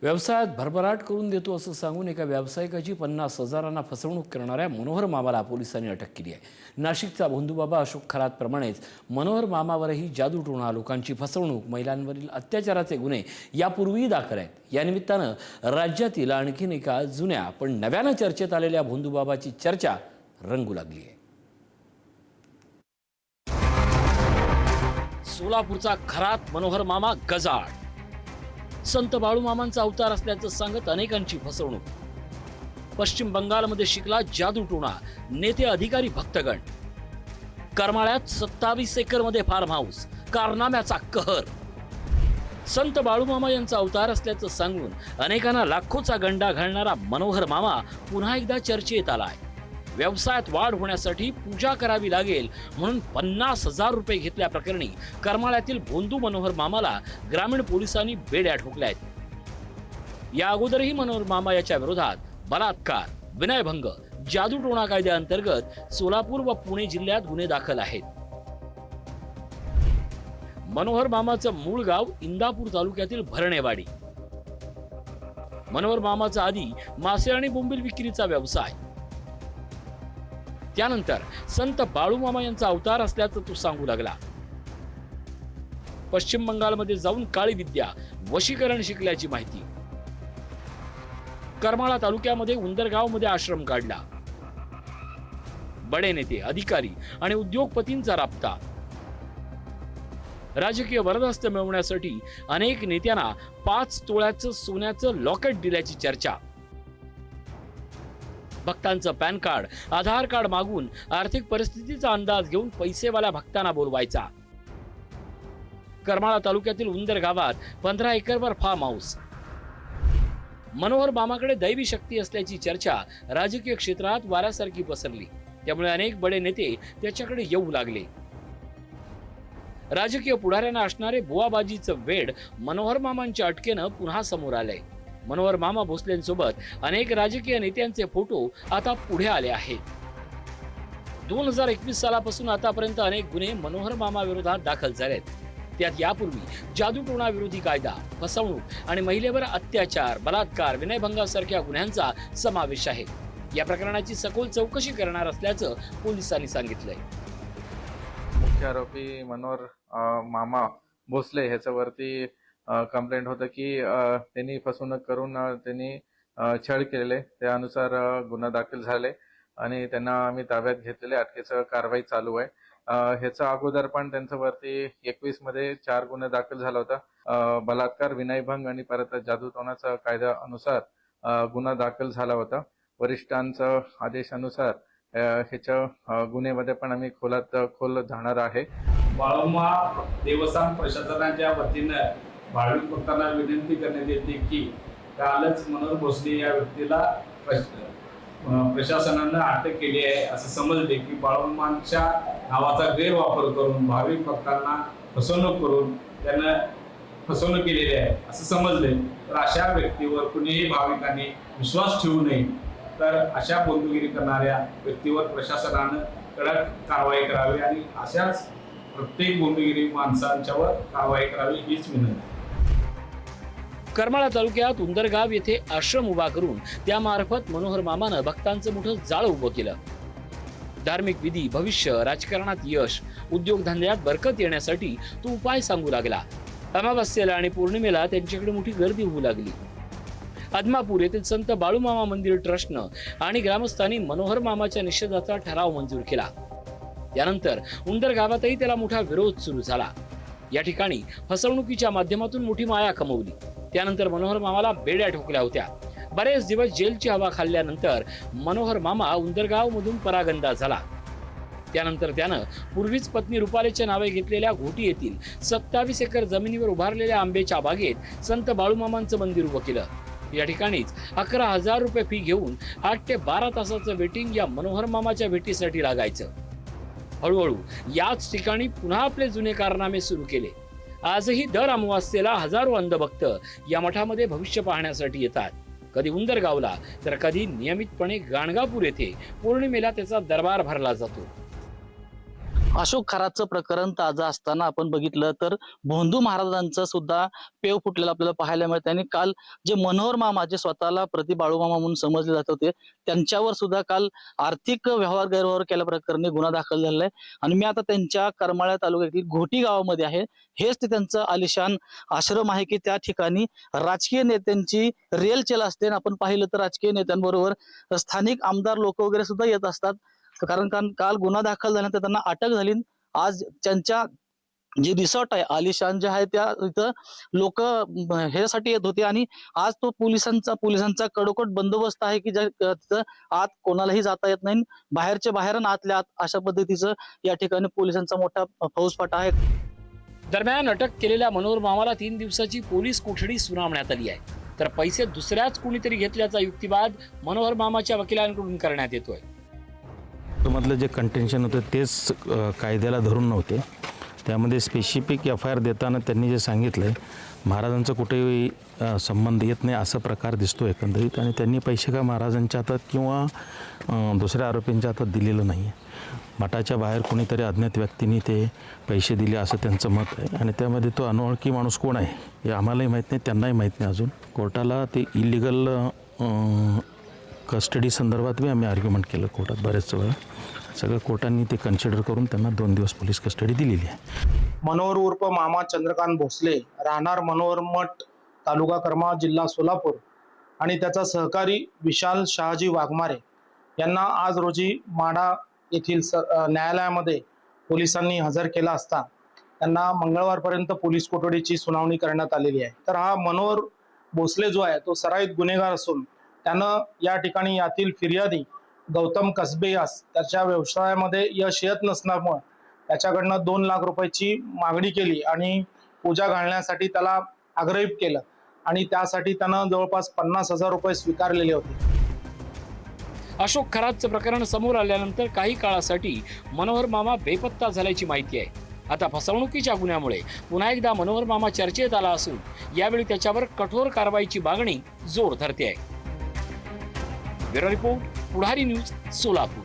व्यवसायात भरभराट करून देतो असं सांगून एका व्यावसायिकाची 50,000 फसवणूक करणाऱ्या मनोहर मामाला पोलिसांनी अटक केली आहे। नाशिकचा भोंदूबाबा अशोक खरातप्रमाणेच मनोहर मामावरही जादूटोणा, लोकांची फसवणूक, महिलांवरील अत्याचाराचे गुन्हे यापूर्वीही दाखल आहेत। या निमित्तानं राज्यातील आणखीन एका जुन्या पण नव्यानं चर्चेत आलेल्या भोंदूबाबाची चर्चा रंगू लागली आहे। सोलापूरचा खरात मनोहर मामा गजाळ, संत बाळूमामांचा अवतार असल्याचं सांगत अनेकांची फसवणूक। पश्चिम बंगालमध्ये शिकला जादूटोणा, नेते अधिकारी भक्तगण। करमाळ्यात 27 एकरमध्ये फार्म हाऊस, कारनाम्याचा कहर। संत बाळूमामा यांचा अवतार असल्याचं सांगून अनेकांना लाखोचा गंडा घालणारा मनोहर मामा पुन्हा एकदा चर्चेत आलाय। व्यवसायात वाढ होण्यासाठी पूजा करावी लागेल म्हणून 50,000 रुपये घेतल्याप्रकरणी करमाळ्यातील भोंदू मनोहर मामाला ग्रामीण पोलिसांनी बेड्या ठोकल्या आहेत। या अगोदरही मनोहर मामा याच्या विरोधात बलात्कार, विनयभंग, जादूटोणा कायद्याअंतर्गत सोलापूर व पुणे जिल्ह्यात गुन्हे दाखल आहेत। मनोहर मामाचं मूळ गाव इंदापूर तालुक्यातील भरणेवाडी। मनोहर मामाचा आधी मासे आणि बोंबील विक्रीचा व्यवसाय। त्यानंतर संत बाळूमामा यांचा अवतार असल्याचं तो सांगू लागला। पश्चिम बंगालमध्ये जाऊन काळी विद्या, वशीकरण शिकल्याची माहिती। करमाळा तालुक्यामध्ये उंदरगावमध्ये आश्रम काढला। बडे नेते, अधिकारी आणि उद्योगपतींचा राबता। राजकीय वरदहस्त मिळवण्यासाठी अनेक नेत्यांना 5 तोळ्याचं सोन्याचं लॉकेट दिल्याची चर्चा। भक्तांचं पॅन कार्ड, आधार कार्ड मागून आर्थिक परिस्थितीचा अंदाज घेऊन पैसेवाल्या भक्तांना बोलवायचा। करमाळा तालुक्यातील उंदर गावात 15 एकरवर फार्म हाऊस। मनोहर मामाकडे दैवी शक्ती असल्याची चर्चा राजकीय क्षेत्रात वाऱ्यासारखी पसरली। त्यामुळे अनेक बडे नेते त्याच्याकडे येऊ लागले। राजकीय पुढाऱ्यांना असणारे बुवाबाजीचं वेड मनोहर मामांच्या अटकेनं पुन्हा समोर आलंय। मनोहर मामा भोसलेंसोबत अनेक राजकीय नेत्यांचे फोटो आता पुढे आले आहेत। 2021 सालापासून आतापर्यंत अनेक गुन्हे मनोहर मामा विरोधात दाखल झालेत। त्यात यापूर्वी जादूटोणा विरोधी कायदा, फसवणूक आणि महिलेवर अत्याचार, बलात्कार, विनयभंगासारख्या गुन्ह्यांचा समावेश आहे। या प्रकरणाची सखोल चौकशी करणार असल्याचं पोलिसांनी सांगितलंय। मुख्य आरोपी मनोहर मामा भोसले ह्याच्यावरती कंप्लेंट होतं की त्यांनी फसवणूक करून त्यांनी छळ केलेले, त्यानुसार गुन्हा दाखल झाले आणि त्यांना आम्ही ताब्यात घेतलेले, अटकेचं कारवाई चालू आहे। ह्याचा अगोदर पण त्यांच्यावरती 21 मध्ये 4 गुन्हे दाखल झाला होता। बलात्कार, विनयभंग आणि परत जादूटोणाचा कायद्यानुसार गुन्हा दाखल झाला होता। वरिष्ठांच्या आदेशानुसार ह्याच्या गुन्ह्यामध्ये पण आम्ही खोल जाणार आहे। बाळूमा देवस्थान प्रशासनाच्या वतीनं भाविक भक्तांना विनंती करण्यात येते की कालच मनोहर भोसले या व्यक्तीला प्रशासनानं अटक केली आहे असं समजले की बाळूमांच्या नावाचा गैरवापर करून भाविक भक्तांना फसवणूक करून त्यांना फसवणूक केलेली आहे असं समजले। तर अशा व्यक्तीवर कुणीही भाविकांनी विश्वास ठेवू नये। तर अशा बोंदगिरी करणाऱ्या व्यक्तीवर प्रशासनानं कडक कारवाई करावी आणि अशाच प्रत्येक बोंदगिरी माणसांच्यावर कारवाई करावी हीच विनंती। करमाळा तालुक्यात उंदरगाव येथे आश्रम उभा करून त्यामार्फत मनोहर मामानं भक्तांचं मोठं जाळं उभं केलं। धार्मिक विधी, भविष्य, राजकारणात यश, उद्योगधंद्यात बरकत येण्यासाठी तो उपाय सांगू लागला। अमावास्येला आणि पौर्णिमेला त्यांच्याकडे मोठी गर्दी होऊ लागली। आदमापूर येथील संत बाळूमामा मंदिर ट्रस्टनं आणि ग्रामस्थांनी मनोहर मामाच्या निषेधाचा ठराव मंजूर केला। त्यानंतर उंदर गावातही त्याला मोठा विरोध सुरू झाला। या ठिकाणी फसवणुकीच्या माध्यमातून मोठी माया कमवली। त्यानंतर मनोहर मामाला बेड्या ठोकल्या होत्या। बरेच दिवस जेलची हवा खाल्ल्यानंतर मनोहर मामा उंदरगाव मधून परागंदा झाला। त्यानंतर त्यानं पूर्वीच पत्नी रुपालीच्या नावे घेतलेल्या घोटी येथील 27 एकर जमिनीवर उभारलेल्या आंब्याच्या बागेत संत बाळूमामांचं मंदिर उभं केलं। या ठिकाणीच 11,000 रुपये फी घेऊन 8 ते 12 तासाचं वेटिंग या मनोहर मामाच्या भेटीसाठी लागायचं। हळूहळू याच ठिकाणी पुन्हा आपले जुने कारनामे सुरू केले। आजही दर अमावास्येला हजारो अंधभक्त या मठामध्ये भविष्य पाहण्यासाठी येतात। कधी उंदरगावला तर कधी नियमितपणे गाणगापूर येथे पौर्णिमेला त्याचा दरबार भरला जातो। अशोक खरातचं प्रकरण ताजं असताना आपण बघितलं तर भोंदू महाराजांचं सुद्धा पेव फुटलेलं आपल्याला पाहायला मिळतं. आणि काल जे मनोहर मामा, जे स्वतःला प्रति बाळूमामा म्हणून समजले जात होते, त्यांच्यावर सुद्धा काल आर्थिक गैरव्यवहार केल्याप्रकरणी गुन्हा दाखल झालेला आहे. आणि मी आता त्यांच्या करमाळा तालुक्यातील घोटी गावामध्ये आहे. हेच ते त्यांचं आलिशान आश्रम आहे की त्या ठिकाणी राजकीय नेत्यांची रेलचेल असते. आणि आपण पाहिलं तर राजकीय नेत्यांबरोबर स्थानिक आमदार लोक वगैरे सुद्धा येत असतात. कारण काल गुन्हा दाखल झाल्यानंतर त्यांना अटक झाली. आज त्यांच्या जे रिसॉर्ट आहे आलिशान जे आहे त्या इथं लोक ह्यासाठी येत होते. आणि आज तो पोलिसांचा कडोकट बंदोबस्त आहे की तिथं आत कोणालाही जाता येत नाही, बाहेरच्या बाहेर आणि आतल्या आत अशा पद्धतीचं या ठिकाणी पोलिसांचा मोठा फौजफाटा आहे. दरम्यान अटक केलेल्या मनोहर मामाला 3 दिवसाची पोलीस कोठडी सुनावण्यात आली आहे. तर पैसे दुसऱ्याच कुणीतरी घेतल्याचा युक्तिवाद मनोहर मामाच्या वकिलांकडून करण्यात येतोय. मधलं जे कंटेन्शन होतं तेच कायद्याला धरून नव्हते. त्यामध्ये स्पेसिफिक FIR देताना त्यांनी जे सांगितलं आहे, महाराजांचा कुठेही संबंध येत नाही असा प्रकार दिसतो एकंदरीत. आणि त्यांनी पैसे का महाराजांच्या हातात किंवा दुसऱ्या आरोपींच्या हातात दिलेलं नाही आहे. मठाच्या बाहेर कोणीतरी अज्ञात व्यक्तींनी ते पैसे दिले असं त्यांचं मत आहे. आणि त्यामध्ये तो अनोळखी माणूस कोण आहे हे आम्हालाही माहीत नाही, त्यांनाही माहीत नाही अजून. कोर्टाला ते इलिगल कस्टडी संदर्भात बी आम्ही आर्ग्युमेंट केलं कोर्टात बऱ्याच वेळा. सगळं कोर्टांनी ते कन्सिडर करून त्यांना 2 दिवस पोलीस कस्टडी दिलेली आहे. मनोहर उर्फ मामा चंद्रकांत भोसले, राहणार मनोहर मठ, तालुका करमाळा, जिल्हा सोलापूर, आणि त्याचा सहकारी विशाल शहाजी वाघमारे यांना आज रोजी माढा येथील न्यायालयामध्ये पोलिसांनी हजर केला असता त्यांना मंगळवारपर्यंत पोलीस कोठडीची सुनावणी करण्यात आलेली आहे. तर हा मनोहर भोसले जो आहे तो सराईत गुन्हेगार असून त्यानं या ठिकाणी यातील फिर्यादी गौतम कसबे यास त्याच्या व्यवसायामध्ये यश येत नसल्यामुळे त्याच्याकडनं 2 लाख रुपयाची मागणी केली आणि पूजा घालण्यासाठी त्याला आग्रहित केलं. आणि त्यासाठी त्यानं जवळपास 50,000 रुपये स्वीकारलेले होते. अशोक खरातचं प्रकरण समोर आल्यानंतर काही काळासाठी मनोहर मामा बेपत्ता झाल्याची माहिती आहे. आता फसवणुकीच्या गुन्ह्यामुळे पुन्हा एकदा मनोहर मामा चर्चेत आला असून यावेळी त्याच्यावर कठोर कारवाईची मागणी जोर धरते आहे. ब्युरो रिपोर्ट, पुढारी न्यूज, सोलापूर.